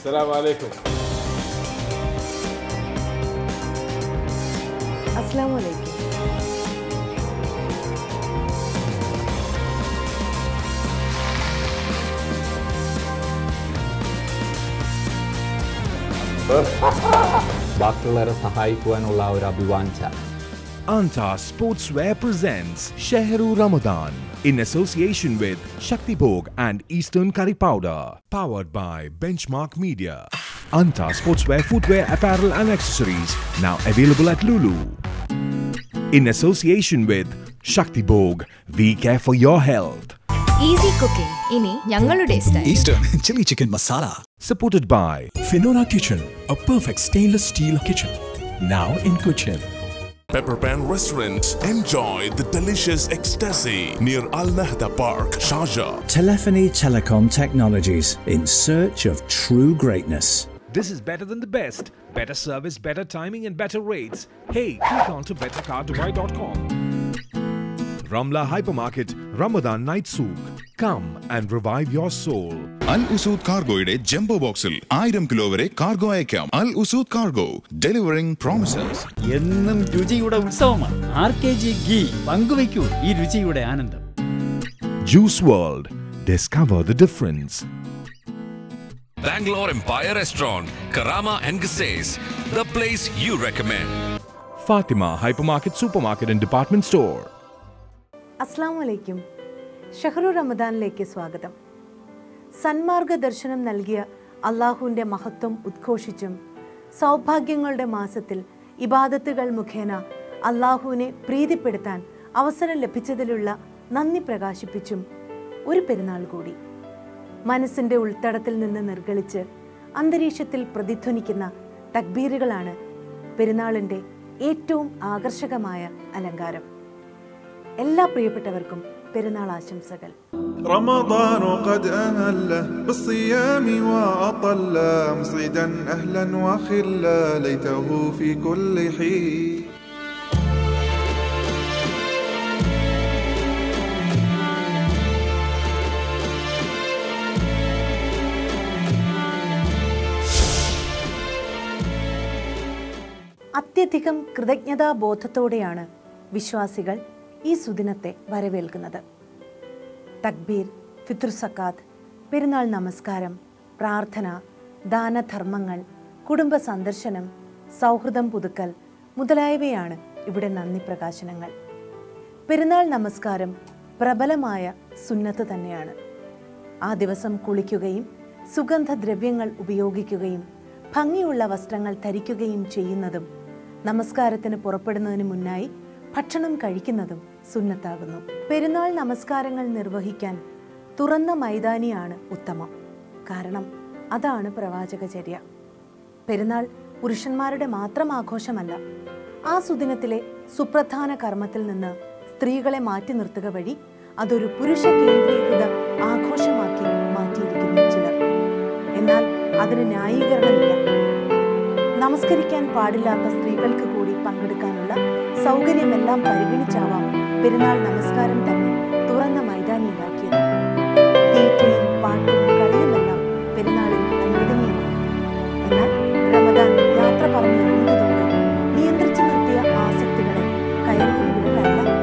Assalamu alaikum. Assalamu alaikum. ബാക്കിയുള്ളവരെ സഹായിക്കുവാനുള്ള ഒരു അഭിവാഞ്ച. Anta Sportswear presents Shehru Ramadan in association with Shakti Bhog and Eastern Curry Powder. Powered by Benchmark Media. Anta Sportswear footwear, apparel and accessories now available at Lulu. In association with Shakti Bhog, we care for your health. Easy cooking. Ini ഞങ്ങളുടെ style. Eastern chili chicken masala. Supported by Finora Kitchen, a perfect stainless steel kitchen. Now in Cochin. Pepper Pan Restaurant. Enjoy the delicious ecstasy near Al Nahda Park, Sharjah. Telephony Telecom Technologies, in search of true greatness. This is better than the best. Better service, better timing and better rates. Hey, click on to bettercardubai.com. Ramla Hypermarket, Ramadan Night Souk. Come and revive your soul. Al Usood Cargoയുടെ jumbo ബോക്സിൽ 1000 kilo വരെ cargo അയക്കാം. Al Usood Cargo, delivering promises. എന്നും രുചിയുടെ ഉത്സവമാണ്. RKG Ghee പങ്കുവയ്ക്കൂ ഈ രുചിയുടെ ആനന്ദം. Juice World, discover the difference. Bangalore Empire Restaurant, Karama and Gazes, the place you recommend. Fatima Hypermarket, Supermarket and Department Store. അസ്സാം വലൈക്കും. ഷഹ്റു റമദാനിലേക്ക് സ്വാഗതം. സന്മാർഗ ദർശനം നൽകിയ അള്ളാഹുവിൻ്റെ മഹത്വം ഉദ്ഘോഷിച്ചും സൗഭാഗ്യങ്ങളുടെ മാസത്തിൽ ഇബാദത്തുകൾ മുഖേന അള്ളാഹുവിനെ പ്രീതിപ്പെടുത്താൻ അവസരം ലഭിച്ചതിലുള്ള നന്ദി പ്രകാശിപ്പിച്ചും ഒരു പെരുന്നാൾ കൂടി മനസ്സിൻ്റെ ഉൾത്തടത്തിൽ നിന്ന് നിർഗളിച്ച് അന്തരീക്ഷത്തിൽ പ്രതിധ്വനിക്കുന്ന തക്ബീറുകളാണ് പെരുന്നാളിൻ്റെ ഏറ്റവും ആകർഷകമായ അലങ്കാരം. എല്ലാ പ്രിയപ്പെട്ടവർക്കും പെരുന്നാൾ ആശംസകൾ. رمضان قد أهل بالصيام وأطل مصعدا أهلا وخلا ليته في كل حين. അത്യധികം കൃതജ്ഞതാബോധത്തോടെയാണ് വിശ്വാസികൾ ഈ സുദിനത്തെ വരവേൽക്കുന്നത്. തക്ബീർ, ഫിത്ർ സക്കാത്ത്, പെരുന്നാൾ നമസ്കാരം, പ്രാർത്ഥന, ദാനധർമ്മങ്ങൾ, കുടുംബ സന്ദർശനം, സൗഹൃദം പുതുക്കൽ മുതലായവയാണ് ഇവിടെ നന്ദി പ്രകാശനങ്ങൾ. പെരുന്നാൾ നമസ്കാരം പ്രബലമായ സുന്നത്ത് തന്നെയാണ്. ആ ദിവസം കുളിക്കുകയും സുഗന്ധദ്രവ്യങ്ങൾ ഉപയോഗിക്കുകയും ഭംഗിയുള്ള വസ്ത്രങ്ങൾ ധരിക്കുകയും ചെയ്യുന്നതും നമസ്കാരത്തിന് പുറപ്പെടുന്നതിന് മുന്നായി ഭക്ഷണം കഴിക്കുന്നതും സുന്നത്താകുന്നു. പെരുന്നാൾ നമസ്കാരങ്ങൾ നിർവഹിക്കാൻ തുറന്ന മൈതാനിയാണ് ഉത്തമം. കാരണം അതാണ് പ്രവാചകചര്യ. പെരുന്നാൾ പുരുഷന്മാരുടെ മാത്രം ആഘോഷമല്ല. ആ സുദിനത്തിലെ സുപ്രധാന കർമ്മത്തിൽ നിന്ന് സ്ത്രീകളെ മാറ്റി നിർത്തുക വഴി അതൊരു പുരുഷ കേന്ദ്രീകൃത ആഘോഷമാക്കി മാറ്റിയിരിക്കുന്നു ചിലർ. എന്നാൽ അതിന് ന്യായീകരണമില്ല. നമസ്കരിക്കാൻ പാടില്ലാത്ത സ്ത്രീകൾക്ക് കൂടി പങ്കെടുക്കാനുള്ള സൗകര്യമെല്ലാം പരിഗണിച്ചാവാം പെരുന്നാൾ നമസ്കാരം തന്നെ തുറന്ന മൈതാനിയിലാക്കിയത്. തീറ്റയും പാട്ടും കളിയുമെല്ലാം പെരുന്നാളിൽ അനുവദനീയമാണ്. എന്നാൽ റമദാൻ യാത്ര പറഞ്ഞിറങ്ങുന്നതോടെ നിയന്ത്രിച്ചു നിർത്തിയ ആസക്തികളെ കയറൂരി വിടലല്ല അത്.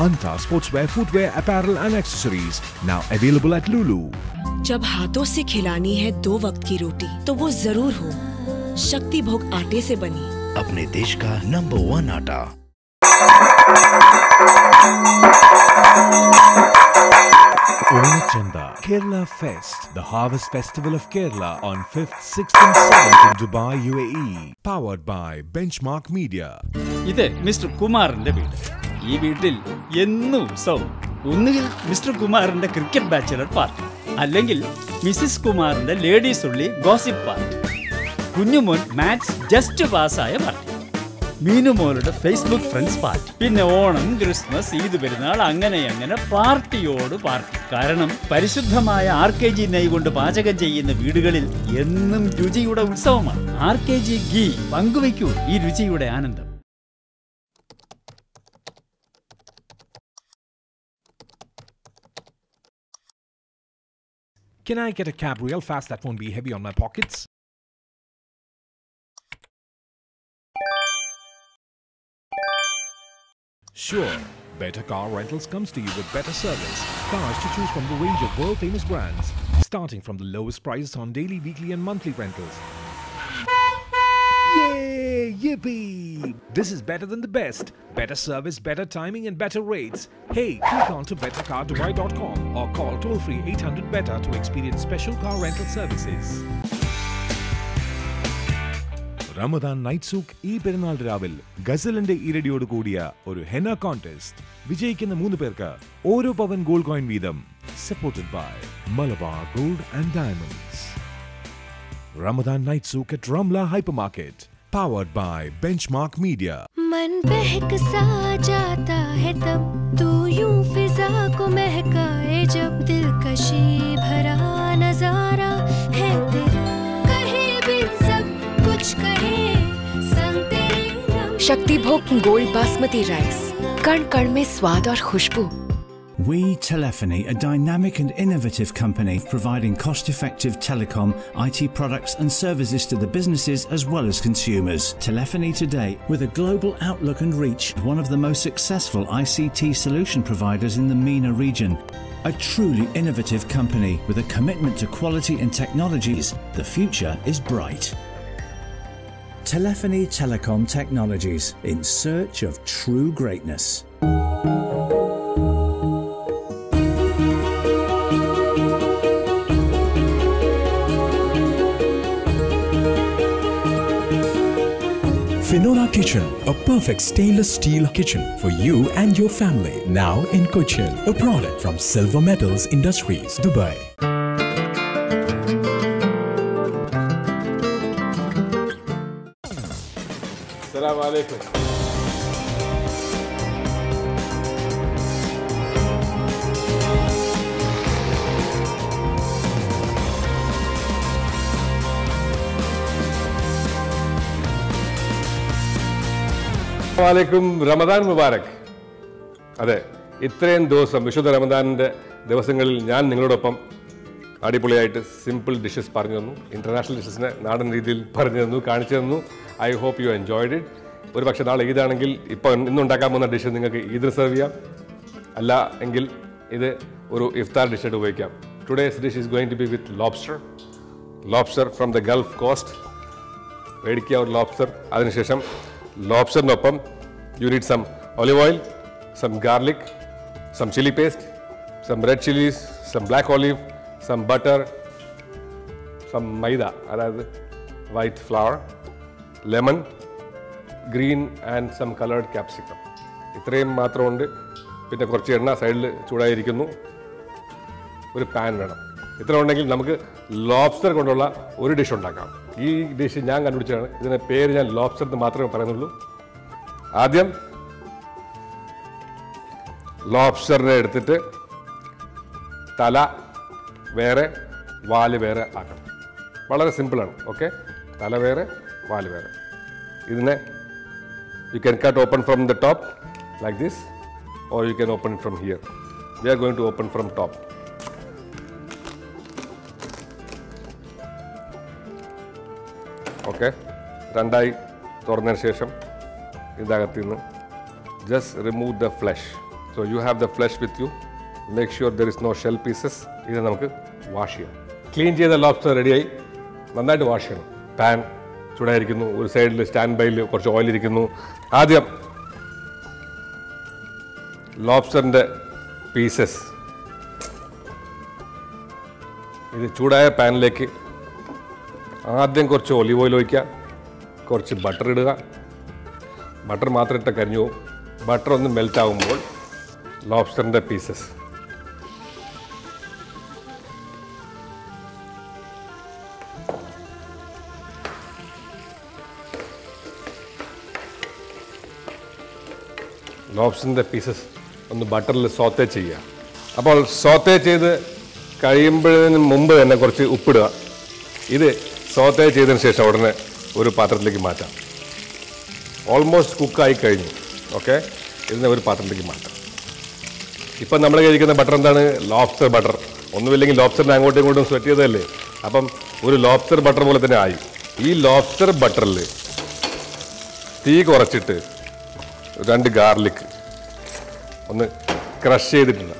Anta Sportswear footwear, apparel and accessories now available at Lulu. जब हाथों से खिलानी है 2 वक्त की रोटी तो वो जरूर हो शक्ति भोग आटे से बनी, अपने देश का नंबर 1 आटा. Onachanda Kerala Fest, the Harvest Festival of Kerala on 5th, 6th and 7th in Dubai, UAE. Powered by Benchmark Media. ഇത് മിസ്റ്റർ കുമാറിന്റെ വീട്. ഈ വീട്ടിൽ എന്നും ഉത്സവം. ഒന്നുകിൽ മിസ്റ്റർ കുമാറിന്റെ ക്രിക്കറ്റ് ബാച്ചലർ പാർട്ടി, അല്ലെങ്കിൽ മിസ്സിസ് കുമാറിന്റെ ലേഡീസ് ഉള്ളി gossip party, Kunjumon maths just പാസ്സായ പാർട്ടി, മീനുമോളുടെ ഫേസ്ബുക്ക് ഫ്രണ്ട്സ് പാർട്ടി, പിന്നെ ഓണം, ക്രിസ്മസ്, ഈദ് പെരുന്നാൾ, അങ്ങനെ പാർട്ടിയോട് പാർട്ടി. കാരണം പരിശുദ്ധമായ RKG നെയ്യ് കൊണ്ട് പാചകം ചെയ്യുന്ന വീടുകളിൽ എന്നും രുചിയുടെ ഉത്സവമാണ്. RKG ഗീ, പങ്കുവയ്ക്കൂ ഈ രുചിയുടെ ആനന്ദം. Can I get a cab real fast that won't be heavy on my pockets? Sure, Better Car Rentals comes to you with better service. Cars to choose from the range of world-famous brands, starting from the lowest prices on daily, weekly and monthly rentals. Yay! Yippee! This is better than the best. Better service, better timing and better rates. Hey, click on to bettercardubai.com or call toll-free 800-BETTER to experience special car rental services. Ramadan night souk ഈ പെരുന്നാൾ രാവിൽ ഗസലിന്റെ ഈരടിയോട് കൂടിയ ഒരു Hena contest. വിജയിക്കുന്ന 3 പേർക്ക് ഓരോ പവൻ gold coin വീതം. Supported by Malabar gold and diamonds. Ramadan night souk at Ramla Hypermarket. Powered by Benchmark Media. मन बहक सा जाता है तब तू यूं फिजा को महकाए जब दिलकशी भरा नजारा है तेरा कहे बिन सब कुछ कहे संग तेरे शक्ति भोग गोल्ड बासमती राइस, कण कण में स्वाद और खुशबू. We Telephony, a dynamic and innovative company providing cost-effective telecom, IT products and services to the businesses as well as consumers. Telephony today, with a global outlook and reach, one of the most successful ICT solution providers in the MENA region. A truly innovative company with a commitment to quality and technologies. The future is bright. Telephony Telecom Technologies, in search of true greatness. Finora Kitchen, a perfect stainless steel kitchen for you and your family. Now in Cochin, a product from Silver Metals Industries, Dubai. Assalamu alaikum. അസ്സലാമു റമദാൻ മുബാരക്. അതെ, ഇത്രയും ദിവസം വിശുദ്ധ റമദാനിൻ്റെ ദിവസങ്ങളിൽ ഞാൻ നിങ്ങളോടൊപ്പം അടിപൊളിയായിട്ട് സിമ്പിൾ ഡിഷസ് പറഞ്ഞു തന്നു. ഇൻ്റർനാഷണൽ ഡിഷസിനെ നാടൻ രീതിയിൽ പറഞ്ഞു തന്നു, കാണിച്ചു തന്നു. I hope you enjoyed it. ഒരു പക്ഷേ നാളെ ഈദാണെങ്കിൽ ഇന്നുണ്ടാക്കാൻ പോകുന്ന ഡിഷ് നിങ്ങൾക്ക് ഈദ് സെർവ് ചെയ്യാം, അല്ല എങ്കിൽ ഇത് ഒരു ഇഫ്താർ ഡിഷായിട്ട് ഉപയോഗിക്കാം. Today's dish is going to be with lobster from the Gulf coast. മേടിക്കുക ഒരു ലോബ്സ്റ്റർ. അതിനുശേഷം ലോബ്സ്റ്ററിനൊപ്പം you need some olive oil, some garlic, some chili paste, some red chilies, some black olive, some butter, some maida, that is white flour, lemon, green and some colored capsicum. ഇത്രയും മാത്രമുണ്ട്. പിന്നെ കുറച്ച് എണ്ണ സൈഡിൽ ചൂടായിരിക്കുന്നു. ഒരു pan വേണം. ഇത്ര ഉണ്ടെങ്കിൽ നമുക്ക് ലോബ്സ്റ്റർ കൊണ്ടുള്ള ഒരു ഡിഷ് ഉണ്ടാക്കാം. ഈ ഡിഷ് ഞാൻ കണ്ടുപിടിച്ചതാണ്. ഇതിൻ്റെ പേര് ഞാൻ ലോബ്സ്റ്റർ എന്ന് മാത്രമേ പറയുന്നുള്ളൂ. ആദ്യം ലോബ്സ്റ്ററിനെ എടുത്തിട്ട് തല വേറെ വാല് വേറെ ആക്കണം. വളരെ സിമ്പിളാണ്. ഓക്കെ, തല വേറെ വാല് വേറെ. ഇതിനെ you can cut open from the top like this or you can open from here. We are going to open from top. Okay, രണ്ടായി തുറന്നതിന് ശേഷം ഇതിനകത്ത് നിന്ന് just remove the flesh. So you have the flesh with you. Make sure there is no shell pieces. ഇത് നമുക്ക് wash ചെയ്യാം. Clean ചെയ്ത lobster റെഡിയായി. നന്നായിട്ട് വാഷ് ചെയ്യണം. പാൻ ചൂടായിരിക്കുന്നു. ഒരു സൈഡിൽ സ്റ്റാൻഡ് ബൈയിൽ കുറച്ച് ഓയിൽ ഇരിക്കുന്നു. ആദ്യം ലോബ്സ്റ്ററിൻ്റെ പീസസ് ഇത് ചൂടായ പാനിലേക്ക് ആദ്യം കുറച്ച് ഒലിവ് ഓയിൽ ഒഴിക്കുക, കുറച്ച് ബട്ടർ ഇടുക. ബട്ടർ മാത്രം ഇട്ട കരിഞ്ഞു പോകും. ബട്ടർ ഒന്ന് മെൽറ്റ് ആകുമ്പോൾ ലോബ്സ്റ്ററിൻ്റെ പീസസ് ലോബ്സ്റ്ററിൻ്റെ പീസസ് ഒന്ന് ബട്ടറിൽ സോത്തേ ചെയ്യുക. അപ്പോൾ സോത്തേ ചെയ്ത് കഴിയുമ്പോഴതിന് മുമ്പ് തന്നെ കുറച്ച് ഉപ്പിടുക. ഇത് സോത്തേ ചെയ്തതിന് ശേഷം ഉടനെ ഒരു പാത്രത്തിലേക്ക് മാറ്റാം. ഓൾമോസ്റ്റ് കുക്കായി കഴിഞ്ഞു. ഓക്കെ, ഇതിനെ ഒരു പാത്രത്തിലേക്ക് മാറ്റാം. ഇപ്പം നമ്മൾ കഴിക്കുന്ന ബട്ടർ എന്താണ്? Lobster butter. ഒന്നുമില്ലെങ്കിൽ ലോബ്സ്റ്ററിനെ അങ്ങോട്ടും ഇങ്ങോട്ടും സ്വെറ്റ് ചെയ്തതല്ലേ, അപ്പം ഒരു ലോബ്സ്റ്റർ ബട്ടർ പോലെ തന്നെ ആയി. ഈ ലോബ്സ്റ്റർ ബട്ടറിൽ തീ കുറച്ചിട്ട് 2 ഗാർലിക് ഒന്ന് ക്രഷ് ചെയ്തിട്ടുണ്ട്.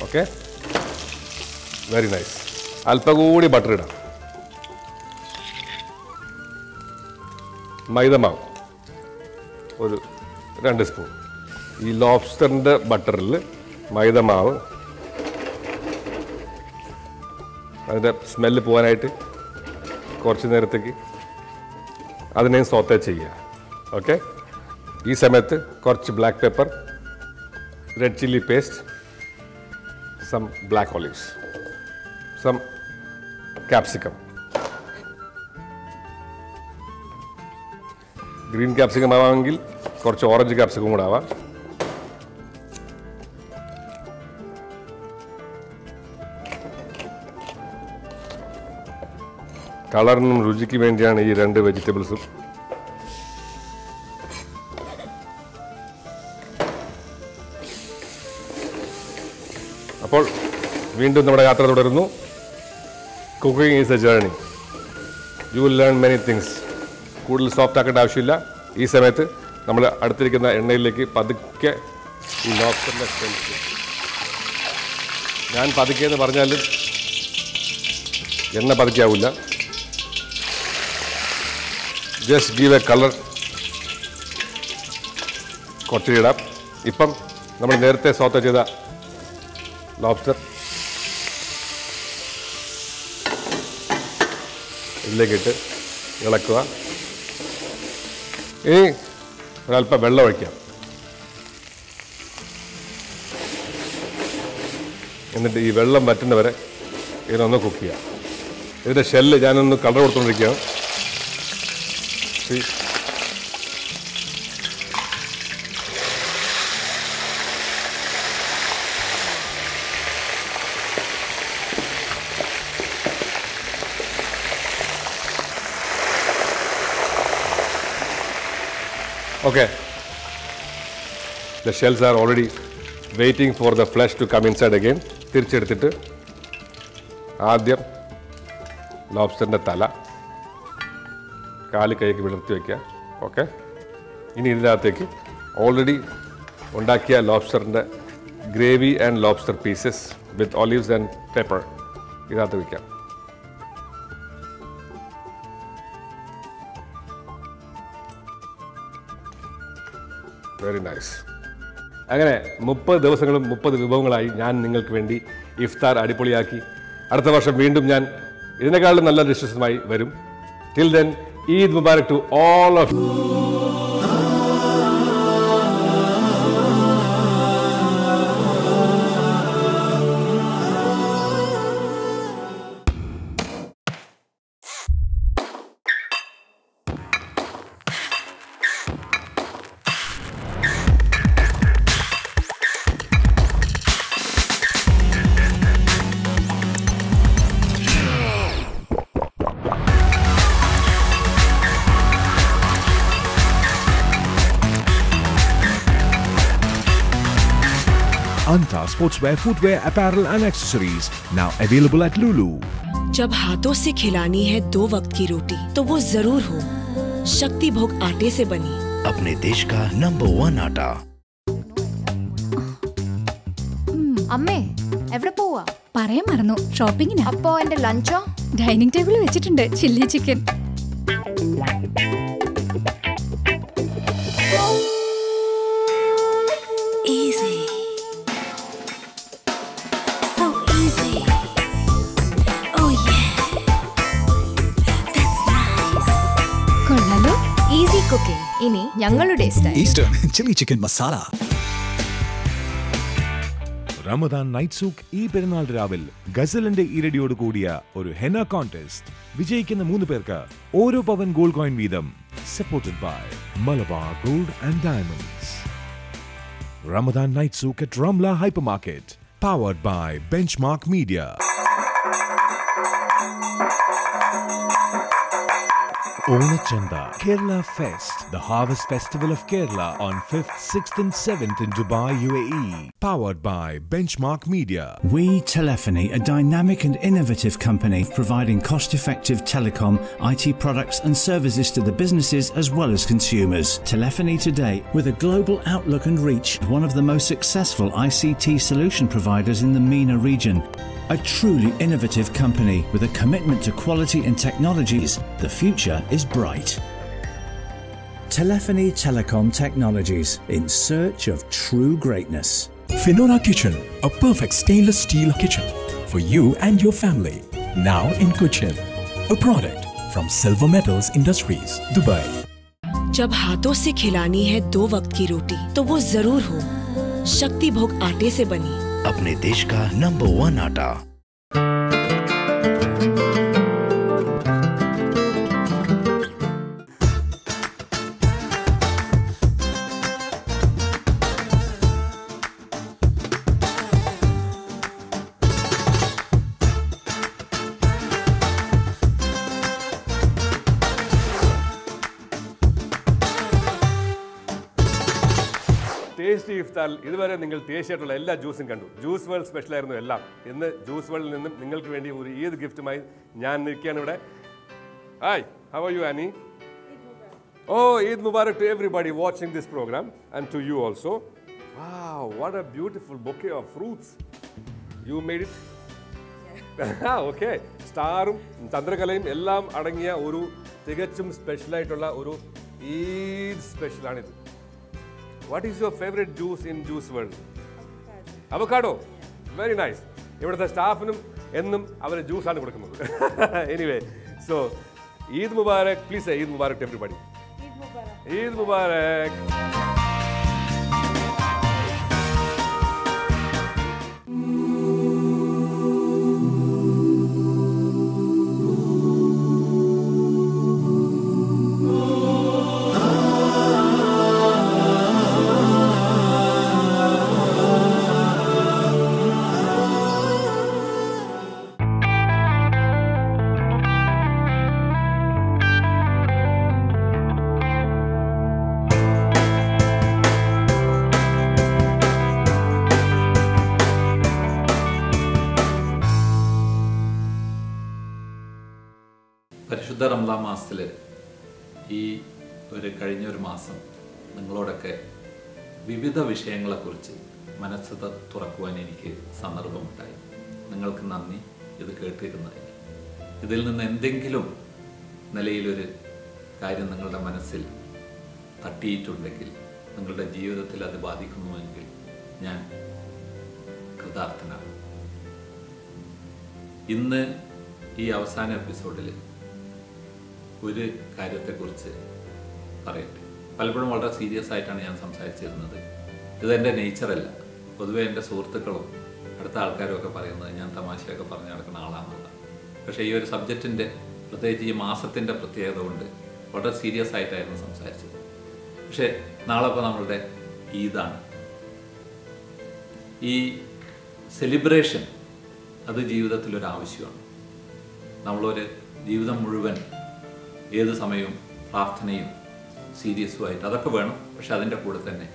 Okay, very nice. അല്പം കൂടി ബട്ടർ ഇടാം. മൈദമാവ് ഒരു 2 സ്പൂൺ. ഈ ലോബ്സ്റ്ററിൻ്റെ ബട്ടറിൽ മൈദമാവ് അതിൻ്റെ സ്മെല്ല് പോകാനായിട്ട് കുറച്ച് നേരത്തേക്ക് അതിനെയും സോത്തേ ചെയ്യുക. ഓക്കെ, ഈ സമയത്ത് കുറച്ച് black pepper, red chilli paste, some black olives, some capsicum. Green capsicum ആവാമെങ്കിൽ കുറച്ച് ഓറഞ്ച് ക്യാപ്സിക്കം കൂടെ ആവാം. കളറിനും രുചിക്ക് വേണ്ടിയാണ് ഈ 2 വെജിറ്റബിൾസും. അപ്പോൾ വീണ്ടും നമ്മുടെ യാത്ര തുടരുന്നു. Cooking is A journey. You will learn many things. കൂടുതൽ സോഫ്റ്റ് ആക്കേണ്ട ആവശ്യമില്ല. ഈ സമയത്ത് നമ്മൾ അടുത്തിരിക്കുന്ന എണ്ണയിലേക്ക് പതുക്കെ ഈ ലോബ്സ്റ്ററിൻ്റെ ഷെൽസ്, ഞാൻ പതുക്കെ എന്ന് പറഞ്ഞാലും എണ്ണ പതുക്കെയാവില്ല, ജസ്റ്റ് ഗീവ് എ കളർ. കുറച്ചിടാം. ഇപ്പം നമ്മൾ നേരത്തെ സോത്ത ചെയ്ത ലോബ്സ്റ്റർ ഇതിലേക്കിട്ട് ഇളക്കുക. ഇനി ഒരല്പം വെള്ളം ഒഴിക്കാം. എന്നിട്ട് ഈ വെള്ളം വറ്റുന്നവരെ ഇതിനൊന്ന് കുക്ക് ചെയ്യാം. ഇതിൻ്റെ ഷെല്ല് ഞാനൊന്ന് colour കൊടുത്തുകൊണ്ടിരിക്കുകയാണ്. Okay, the shells are already waiting for the flesh to come inside again. തിരിച്ചെടുത്തിട്ട് ആദ്യം ലോബ്സ്റ്ററിൻ്റെ തല കാല് കൈക്ക് വിടർത്തി വയ്ക്കുക. ഓക്കെ, ഇനി ഇതിനകത്തേക്ക് ഓൾറെഡി ഉണ്ടാക്കിയ ലോബ്സ്റ്ററിൻ്റെ gravy and lobster pieces with olives and pepper ഇതിനകത്ത് വയ്ക്കാം. Very nice. അങ്ങനെ 30 ദിവസങ്ങളും 30 വിഭവങ്ങളായി ഞാൻ നിങ്ങൾക്ക് വേണ്ടി ഇഫ്താർ അടിപൊളിയാക്കി. അടുത്ത വർഷം വീണ്ടും ഞാൻ ഇതിനേക്കാളും നല്ല ഡിഷസുമായി വരും. Till then, Eid Mubarak to all of you. Anta sportswear, footwear, apparel and accessories now available at Lulu. जब हाथों से खिलानी है 2 वक्त की रोटी तो वो जरूर हो शक्ति भोग आटे से बनी, अपने देश का नंबर 1 आटा. അമ്മേ എവിടെ പോവാ? പറയാൻ മറന്നു, ഷോപ്പിങ്ങിന്. അപ്പോ എന്റെ ലഞ്ചോ? ഡൈനിങ് ടേബിളിൽ വെച്ചിട്ടുണ്ട് ചില്ലി ചിക്കൻ. കൊള്ളാലോ, ഈസി കുക്കിംഗ് ഇനി ഞങ്ങളുടെ style. Eastern chilli chicken masala. Ramadan night souk ഈ പെരുന്നാൾ രാവിൽ ഗസലിന്റെ ഈരടിയോട് കൂടിയ ഒരു ഹെന കോൺടെസ്റ്റ്. വിജയിക്കുന്ന 3 പേർക്ക് ഓരോ പവൻ ഗോൾഡ് കോയിൻ വീതം. Supported by Malabar gold and diamonds. Ramadan Night Souk at Ramla Hypermarket. Powered by Benchmark Media. Onachanda Kerala Fest, the Harvest Festival of Kerala on 5th, 6th and 7th in Dubai, UAE. Powered by Benchmark Media. We Telephony, a dynamic and innovative company providing cost-effective telecom, IT products and services to the businesses as well as consumers. Telephony today, with a global outlook and reach, one of the most successful ICT solution providers in the MENA region. A truly innovative company with a commitment to quality and technologies. The future is bright. Telephony Telecom Technologies, in search of true greatness. Finora Kitchen, a perfect stainless steel kitchen for you and your family. Now in Cochin, a product from Silver Metals Industries, Dubai. जब हाथों से खिलानी है 2 वक्त की रोटी तो वो जरूर हो शक्ति भोग आटे से बनी, अपने देश का नंबर 1 आटा। ടേസ്റ്റി ഇഫ്താർ ഇതുവരെ നിങ്ങൾ ടേസ്റ്റിയായിട്ടുള്ള എല്ലാ ജ്യൂസും കണ്ടു. ജ്യൂസ് വേൾഡ് സ്പെഷ്യലായിരുന്നു എല്ലാം. ഇന്ന് ജ്യൂസ് വേൾഡിൽ നിന്നും നിങ്ങൾക്ക് വേണ്ടി ഒരു ഈദ് ഗിഫ്റ്റുമായി ഞാൻ നിൽക്കുകയാണ് ഇവിടെ. Hi, how are you Annie? Oh, Eid Mubarak to everybody watching this program and to you also. Wow, what a beautiful bouquet of fruits. You made it? Yeah. Okay. സ്റ്റാറും ചന്ദ്രകലയും എല്ലാം അടങ്ങിയ ഒരു തികച്ചും സ്പെഷ്യലായിട്ടുള്ള ഒരു Eid സ്പെഷ്യലാണിത്. What is your favorite juice in Juice World? Avocado. Very nice. ഇവിടുത്തെ സ്റ്റാഫിനും എന്നും അവർ ജ്യൂസാണ് കൊടുക്കുന്നത്. Anyway, so Eid Mubarak. Please say Eid Mubarak to everybody. Eid Mubarak. Eid Mubarak. പരിശുദ്ധ റമദാൻ മാസത്തിൽ ഈ കഴിഞ്ഞൊരു മാസം നിങ്ങളോടൊക്കെ വിവിധ വിഷയങ്ങളെക്കുറിച്ച് മനസ്സ് തുറക്കുവാൻ എനിക്ക് സന്ദർഭമുണ്ടായി. നിങ്ങൾക്ക് നന്ദി ഇത് കേട്ടിരുന്നതിന്. ഇതിൽ നിന്ന് എന്തെങ്കിലും നിലയിലൊരു കാര്യം നിങ്ങളുടെ മനസ്സിൽ തട്ടിയിട്ടുണ്ടെങ്കിൽ, നിങ്ങളുടെ ജീവിതത്തിൽ അത് ബാധിക്കുന്നുവെങ്കിൽ ഞാൻ കൃതാർത്ഥനാണ്. ഇന്ന് ഈ അവസാന എപ്പിസോഡിൽ ഒരു കാര്യത്തെക്കുറിച്ച് പറയട്ടെ. പലപ്പോഴും വളരെ സീരിയസ് ആയിട്ടാണ് ഞാൻ സംസാരിച്ചിരുന്നത്. ഇതെൻ്റെ നേച്ചറല്ല. പൊതുവെ എൻ്റെ സുഹൃത്തുക്കളും അടുത്ത ആൾക്കാരും ഒക്കെ പറയുന്നത് ഞാൻ തമാശയൊക്കെ പറഞ്ഞു നടക്കുന്ന ആളാണെന്നുള്ളത്. പക്ഷേ ഈ ഒരു സബ്ജക്റ്റിൻ്റെ, പ്രത്യേകിച്ച് ഈ മാസത്തിൻ്റെ പ്രത്യേകത കൊണ്ട് വളരെ സീരിയസ് ആയിട്ടായിരുന്നു സംസാരിച്ചത്. പക്ഷേ നാളെ ഇപ്പോൾ നമ്മളുടെ ഈദാണ്. ഈ സെലിബ്രേഷൻ അത് ജീവിതത്തിലൊരാവശ്യമാണ്. നമ്മളൊരു ജീവിതം മുഴുവൻ ഏത് സമയവും പ്രാർത്ഥനയും സീരിയസുമായിട്ട് അതൊക്കെ വേണം. പക്ഷെ അതിൻ്റെ കൂടെ തന്നെ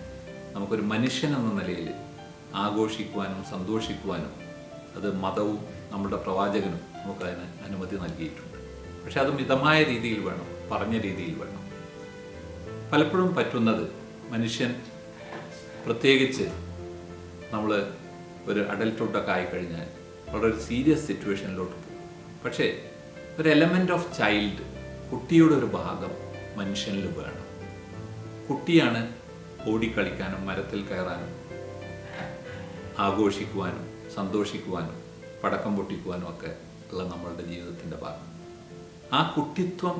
നമുക്കൊരു മനുഷ്യൻ എന്ന നിലയിൽ ആഘോഷിക്കുവാനും സന്തോഷിക്കുവാനും അത് മതവും നമ്മുടെ പ്രവാചകനും നമുക്കതിന് അനുമതി നൽകിയിട്ടുണ്ട്. പക്ഷെ അത് മിതമായ രീതിയിൽ വേണം, പറഞ്ഞ രീതിയിൽ വേണം. പലപ്പോഴും പറ്റുന്നത് മനുഷ്യൻ, പ്രത്യേകിച്ച് നമ്മൾ ഒരു അഡൽട്ട്ഹുഡൊക്കെ ആയിക്കഴിഞ്ഞാൽ വളരെ സീരിയസ് സിറ്റുവേഷനിലോട്ട് പോകും. പക്ഷേ ഒരു എലമെൻ്റ് ഓഫ് ചൈൽഡ്, കുട്ടിയുടെ ഒരു ഭാഗം മനുഷ്യനിൽ വേണം. കുട്ടിയാണ് ഓടിക്കളിക്കാനും മരത്തിൽ കയറാനും ആഘോഷിക്കുവാനും സന്തോഷിക്കുവാനും പടക്കം പൊട്ടിക്കുവാനും ഒക്കെ ഉള്ള നമ്മളുടെ ജീവിതത്തിൻ്റെ ഭാഗം. ആ കുട്ടിത്വം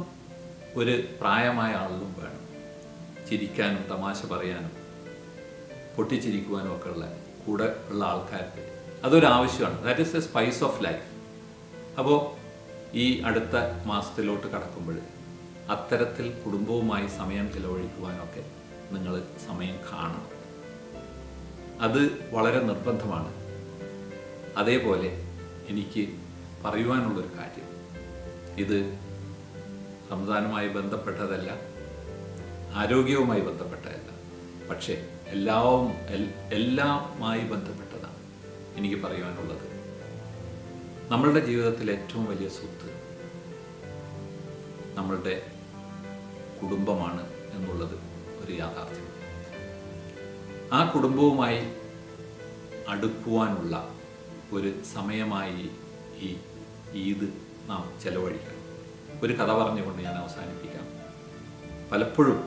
ഒരു പ്രായമായ ആളിലും വേണം. ചിരിക്കാനും തമാശ പറയാനും പൊട്ടിച്ചിരിക്കുവാനും ഒക്കെ ഉള്ള കൂടെ ഉള്ള ആൾക്കാർക്ക് അതൊരു ആവശ്യമാണ്. That is A spice of life. അപ്പോൾ ഈ അടുത്ത മാസത്തിലോട്ട് കടക്കുമ്പോൾ അത്തരത്തിൽ കുടുംബവുമായി സമയം ചിലവഴിക്കുവാനൊക്കെ നിങ്ങൾ സമയം കാണണം. അത് വളരെ നിർബന്ധമാണ്. അതേപോലെ എനിക്ക് പറയുവാനുള്ളൊരു കാര്യം, ഇത് റംസാനുമായി ബന്ധപ്പെട്ടതല്ല, ആരോഗ്യവുമായി ബന്ധപ്പെട്ടതല്ല, പക്ഷേ എല്ലാമായി ബന്ധപ്പെട്ടതാണ്. എനിക്ക് പറയുവാനുള്ളത്, നമ്മളുടെ ജീവിതത്തിൽ ഏറ്റവും വലിയ സ്വത്ത് നമ്മളുടെ കുടുംബമാണ് എന്നുള്ളത് ഒരു യാഥാർത്ഥ്യം. ആ കുടുംബവുമായി അടുക്കുവാനുള്ള ഒരു സമയമായി ഈ ഈദ് നാം ചെലവഴിക്കണം. ഒരു കഥ പറഞ്ഞുകൊണ്ട് ഞാൻ അവസാനിപ്പിക്കാം. പലപ്പോഴും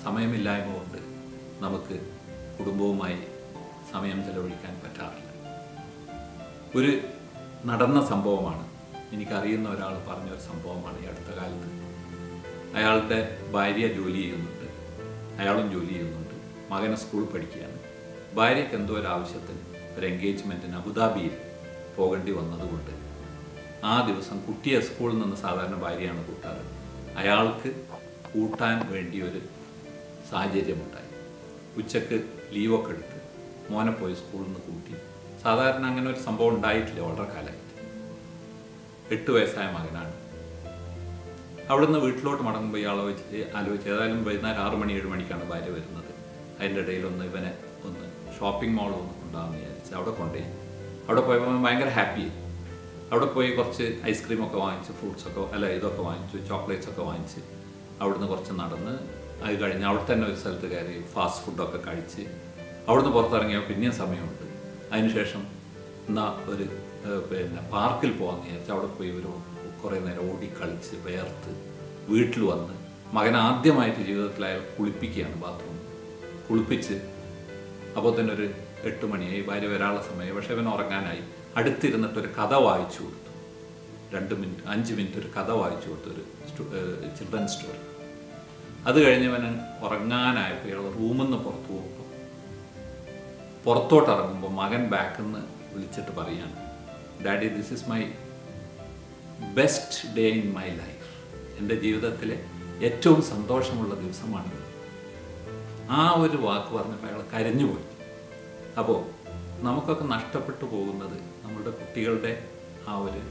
സമയമില്ലായ്മ കൊണ്ട് നമുക്ക് കുടുംബവുമായി സമയം ചെലവഴിക്കാൻ പറ്റാറില്ല. ഒരു നടന്ന സംഭവമാണ്, എനിക്കറിയുന്ന ഒരാൾ പറഞ്ഞൊരു സംഭവമാണ് ഈ അടുത്ത കാലത്ത്. അയാളുടെ ഭാര്യ ജോലി ചെയ്യുന്നുണ്ട്, അയാളും ജോലി ചെയ്യുന്നുണ്ട്, മകനെ സ്കൂൾ പഠിക്കുകയാണ്. ഭാര്യയ്ക്ക് എന്തോ ഒരു ആവശ്യത്തിന് ഒരു എൻഗേജ്മെൻറ്റിന് അബുദാബിയിൽ പോകേണ്ടി വന്നതുകൊണ്ട് ആ ദിവസം കുട്ടിയെ സ്കൂളിൽ നിന്ന് സാധാരണ ഭാര്യയാണ് കൂട്ടാറ്, അയാൾക്ക് കൂട്ടാൻ വേണ്ടി ഒരു സാഹചര്യമുണ്ടായി. ഉച്ചക്ക് ലീവൊക്കെ എടുത്ത് മോനെ പോയി സ്കൂളിൽ നിന്ന് കൂട്ടി. സാധാരണ അങ്ങനെ ഒരു സംഭവം ഉണ്ടായിട്ടില്ല വളരെ കാലമായിട്ട്. 8 വയസ്സായ മകനാണ്. അവിടുന്ന് വീട്ടിലോട്ട് മടങ്ങുമ്പോൾ ഇയാൾ ആലോചിച്ച് ഏതായാലും വൈകുന്നേരം 6 മണി 7 മണിക്കാണ് ഭാര്യ വരുന്നത്. അതിൻ്റെ ഇടയിൽ ഇവനെ ഷോപ്പിംഗ് മാൾ കൊണ്ടുപോകാമെന്ന് വിചാരിച്ച് അവിടെ കൊണ്ടുപോയി. അവിടെ പോയപ്പോൾ ഭയങ്കര ഹാപ്പി. അവിടെ പോയി കുറച്ച് ഐസ്ക്രീമൊക്കെ വാങ്ങിച്ച്, ഫ്രൂട്ട്സൊക്കെ ഇതൊക്കെ വാങ്ങിച്ചു, ചോക്ലേറ്റ്സൊക്കെ വാങ്ങിച്ച് അവിടുന്ന് കുറച്ച് നടന്ന് അത് കഴിഞ്ഞ് അവിടെ തന്നെ ഒരു സ്ഥലത്ത് കയറി ഫാസ്റ്റ് ഫുഡൊക്കെ കഴിച്ച് അവിടുന്ന് പുറത്തിറങ്ങിയാൽ പിന്നെയും സമയമുണ്ട്. അതിനുശേഷം എന്നാൽ ഒരു പാർക്കിൽ പോകാമെന്ന് വിചാരിച്ച് അവിടെ പോയി കുറേ നേരം ഓടി കളിച്ച് വേർത്ത് വീട്ടിൽ വന്ന് മകൻ ആദ്യമായിട്ട് ജീവിതത്തിൽ അയാൾ കുളിപ്പിക്കുകയാണ്, ബാത്റൂമിൽ കുളിപ്പിച്ച്. അപ്പോൾ തന്നെ ഒരു 8 മണിയായി, ഭാര്യ വരാനുള്ള സമയം. പക്ഷേ ഇവൻ ഉറങ്ങാനായി. അടുത്തിരുന്നിട്ടൊരു കഥ വായിച്ചു കൊടുത്തു. 2 മിനിറ്റ് 5 മിനിറ്റ് ഒരു കഥ വായിച്ചു കൊടുത്തു, ഒരു ചിൽഡ്രൻ സ്റ്റോറി. അത് കഴിഞ്ഞ് ഇവൻ ഉറങ്ങാനായപ്പോൾ ഇയാൾ റൂമിൽ നിന്ന് പുറത്തു പോകുമ്പോൾ പുറത്തോട്ട് ഇറങ്ങുമ്പോൾ മകൻ ബാക്കിൽ നിന്ന് വിളിച്ചിട്ട് പറയാണ്, daddy, this is my best day in my life. എൻ്റെ ജീവിതത്തിലെ ഏറ്റവും സന്തോഷമുള്ള ദിവസമാണിത്. ആ ഒരു വാക്ക് പറഞ്ഞപ്പോൾ അയാൾ കരഞ്ഞുപോയി. അപ്പോൾ നമുക്കൊക്കെ നഷ്ടപ്പെട്ടു പോകുന്നത് നമ്മളുടെ കുട്ടികളുടെ അവരുടെ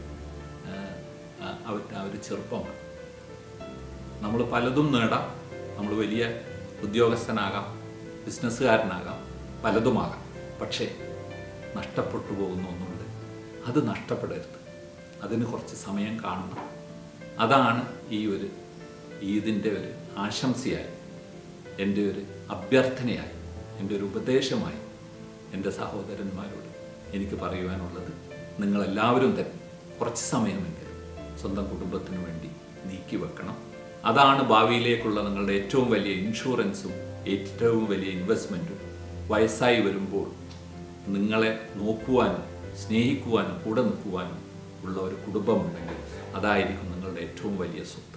ആ ഒരു ചെറുപ്പമാണ്. നമ്മൾ പലതും നേടാം, നമ്മൾ വലിയ ഉദ്യോഗസ്ഥനാകാം, ബിസിനസ്സുകാരനാകാം, പലതുമാകാം. പക്ഷേ നഷ്ടപ്പെട്ടു പോകുന്ന ഒന്നുണ്ട്, അത് നഷ്ടപ്പെടരുത്. അതിന് കുറച്ച് സമയം കാണണം. അതാണ് ഈ ഒരു ഈദിൻ്റെ ഒരു ആശംസയായി, എൻ്റെ ഒരു അഭ്യർത്ഥനയായി, എൻ്റെ ഒരു ഉപദേശമായി എൻ്റെ സഹോദരന്മാരോട് എനിക്ക് പറയുവാനുള്ളത്. നിങ്ങളെല്ലാവരും തന്നെ കുറച്ച് സമയമെങ്കിലും സ്വന്തം കുടുംബത്തിന് വേണ്ടി നീക്കി വെക്കണം. അതാണ് ഭാവിയിലേക്കുള്ള നിങ്ങളുടെ ഏറ്റവും വലിയ ഇൻഷുറൻസും ഏറ്റവും വലിയ ഇൻവെസ്റ്റ്മെൻറ്റും. വയസ്സായി വരുമ്പോൾ നിങ്ങളെ നോക്കുവാനും സ്നേഹിക്കുവാനും കൂടെ നിൽക്കുവാനും ഉള്ള ഒരു കുടുംബമുണ്ടെങ്കിൽ അതായിരിക്കും നിങ്ങളുടെ ഏറ്റവും വലിയ സ്വത്ത്.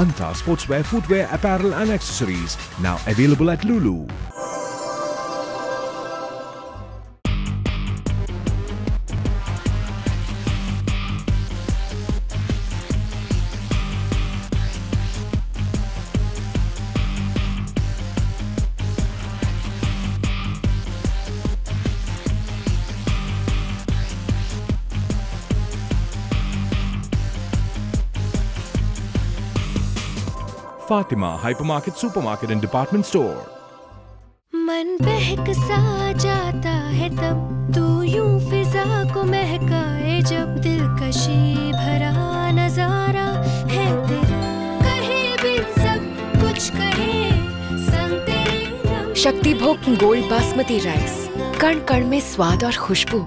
Anta Sportswear, Footwear, Apparel and Accessories, now available at Lulu. Fatima Hypermarket, Supermarket and Department Store. मन बहक सा जाता है तब तू यूं फिजा को महकाए जब दिलकशी भरा नजारा है तेरा कहे बिन सब कुछ कहे संग तेरे शक्ति भोग गोल्ड बासमती राइस, कण कण में स्वाद और खुशबू।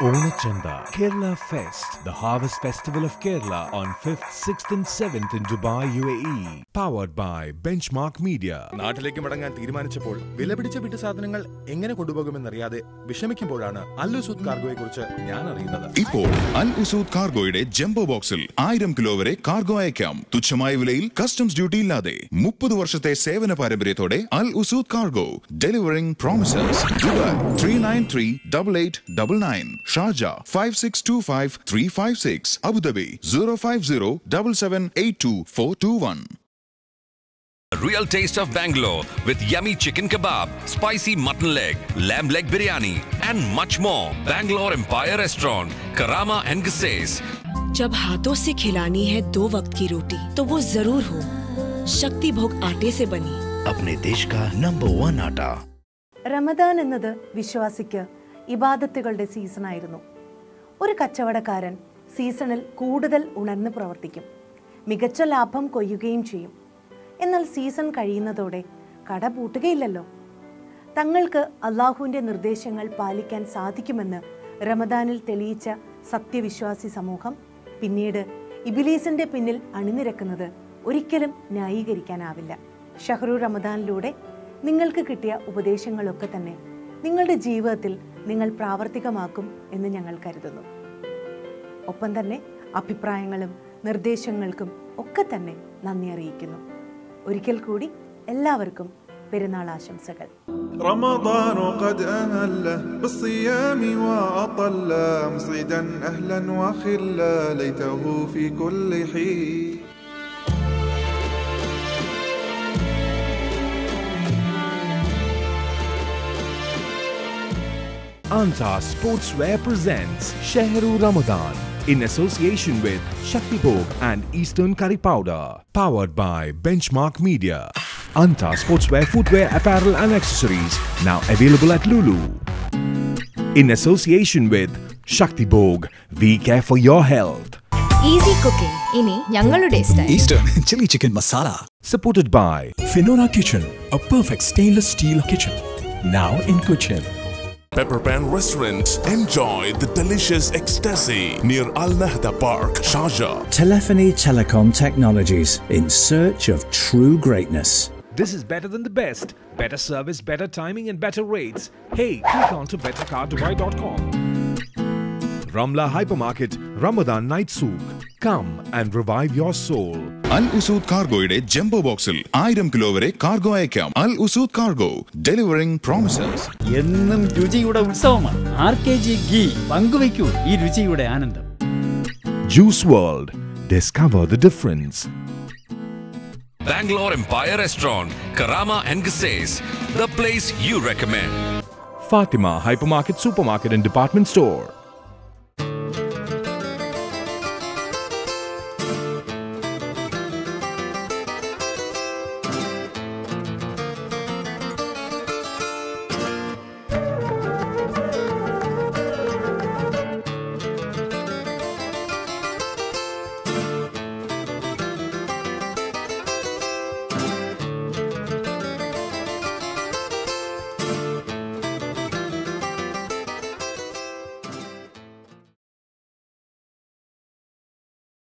Onachanda Kerala Fest, the Harvest Festival of Kerala on 5th, 6th and 7th in Dubai, UAE. Powered by Benchmark Media. നാട്ടിലേക്ക് മടങ്ങാൻ തീരുമാനിച്ചപ്പോൾ വിലപിടിച്ച വീട്ടുസാധനങ്ങൾ എങ്ങനെ കൊണ്ടുപോകുമെന്നറിയാതെ വിഷമിക്കുമ്പോഴാണ് അൽ ഉസൂദ് കാർഗോയെ കുറിച്ച് ഞാൻ അറിയുന്നത്. ഇപ്പോൾ അൽ ഉസൂദ് കാർഗോയുടെ ജംബോ ബോക്സിൽ 1000 കിലോ വരെ കാർഗോ അയക്കാം. തുച്ഛമായ വിലയിൽ കസ്റ്റംസ് ഡ്യൂട്ടി ഇല്ലാതെ 30 വർഷത്തെ സേവന പാരമ്പര്യത്തോടെ Al Usood cargo delivering promises. Dubai 3938899, Sharjah 5625-356, Abu Dhabi 05077822421. Real taste of Bangalore with yummy chicken kebab, spicy mutton leg, lamb leg biryani and much more. Bangalore Empire Restaurant, Karama and Gsays. जब हाथों से खिलानी है 2 वक्त की रोटी तो वो जरूर हो शक्ति भोग आटे से बनी. अपने देश का नंबर 1 आटा. റമദാൻ എന്നത് വിശ്വാസിക്ക് ഇബാദത്തുകളുടെ സീസണായിരുന്നു. ഒരു കച്ചവടക്കാരൻ സീസണിൽ കൂടുതൽ ഉണർന്ന് പ്രവർത്തിക്കും, മികച്ച ലാഭം കൊയ്യുകയും ചെയ്യും. എന്നാൽ സീസൺ കഴിയുന്നതോടെ കട പൂട്ടുകയില്ലല്ലോ. തങ്ങൾക്ക് അള്ളാഹുവിൻ്റെ നിർദ്ദേശങ്ങൾ പാലിക്കാൻ സാധിക്കുമെന്ന് റമദാനിൽ തെളിയിച്ച സത്യവിശ്വാസി സമൂഹം പിന്നീട് ഇബ്ലീസിന്റെ പിന്നിൽ അണിനിരക്കുന്നത് ഒരിക്കലും ന്യായീകരിക്കാനാവില്ല. ഷഹ്റു റമദാനിലൂടെ നിങ്ങൾക്ക് കിട്ടിയ ഉപദേശങ്ങളൊക്കെ തന്നെ നിങ്ങളുടെ ജീവിതത്തിൽ നിങ്ങൾ പ്രാവർത്തികമാക്കും എന്ന് ഞങ്ങൾ കരുതുന്നു. ഒപ്പം തന്നെ അഭിപ്രായങ്ങളും നിർദ്ദേശങ്ങൾക്കും ഒക്കെ തന്നെ നന്ദി അറിയിക്കുന്നു. ഒരിക്കൽ കൂടി എല്ലാവർക്കും പെരുന്നാൾ ആശംസകൾ. رمضان قد أهل بالصيام وأطل مصيدا أهلا وخلا ليته في كل حين. Anta Sportswear presents Shehru Ramadan in association with Shakti Bhog and Eastern Curry Powder. Powered by Benchmark Media. Anta Sportswear footwear, apparel and accessories now available at Lulu. In association with Shakti Bhog, we care for your health. Easy cooking. Ini ഞങ്ങളുടെ style. Eastern chili chicken masala. Supported by Finora Kitchen, a perfect stainless steel kitchen. Now in Cochin. Pepper Pan Restaurant. Enjoy the delicious ecstasy near Al Nahda Park, Sharjah. Telephony Telecom Technologies, in search of true greatness. This is better than the best. Better service, better timing and better rates. Hey, click on to bettercardubai.com. Ramla Hypermarket, Ramadan Night Souk. Come and revive your soul. Al Usood കാർഗോയുടെ jumbo ബോക്സിൽ 1000 kilo വരെ cargo അയക്കാം. Al Usood cargo delivering promises. എന്നും രുചിയുടെ ഉത്സവമാണ്. RKG Ghee പങ്കുവയ്ക്കൂ ഈ രുചിയുടെ ആനന്ദം. Juice World. Discover the difference. Bangalore Empire Restaurant, Karama and Gsays. The place you recommend. Fatima Hypermarket, Supermarket and Department Store.